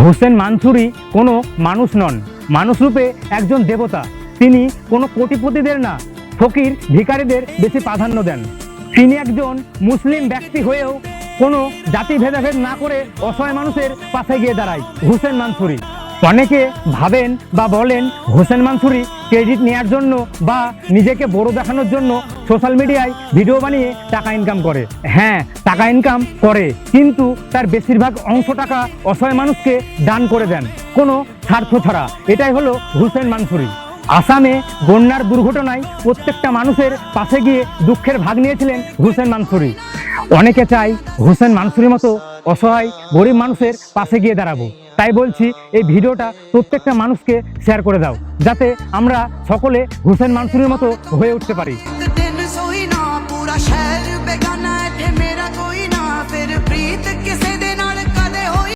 হোসেন মানসুরি কোনো মানুষ নন, মানুষরূপে একজন দেবতা। তিনি কোনো কোটিপতিদের না, ফকির ভিখারিদের বেশি প্রাধান্য দেন। তিনি একজন মুসলিম ব্যক্তি হয়েও কোনো জাতি ভেদাভেদ না করে অসহায় মানুষের পাশে গিয়ে দাঁড়ায় হোসেন মানসুরি। অনেকে ভাবেন বা বলেন হোসেন মানসুরি ক্রেডিট নেওয়ার জন্য বা নিজেকে বড় দেখানোর জন্য সোশ্যাল মিডিয়ায় ভিডিও বানিয়ে টাকা ইনকাম করে। হ্যাঁ, টাকা ইনকাম করে, কিন্তু তার বেশিরভাগ অংশ টাকা অসহায় মানুষকে দান করে দেন কোনো স্বার্থ ছাড়া। এটাই হলো হোসেন মানসুরি। আসামে বন্যার দুর্ঘটনায় প্রত্যেকটা মানুষের পাশে গিয়ে দুঃখের ভাগ নিয়েছিলেন হোসেন মানসুরি। অনেকে চাই হোসেন মানসুরির মতো অসহায় গরিব মানুষের পাশে গিয়ে দাঁড়াবো। তাই বলছি, এই ভিডিওটা প্রত্যেকটা মানুষকে শেয়ার করে দাও, যাতে আমরা সকলে হোসেন মানসুরির মতো হয়ে উঠতে পারি।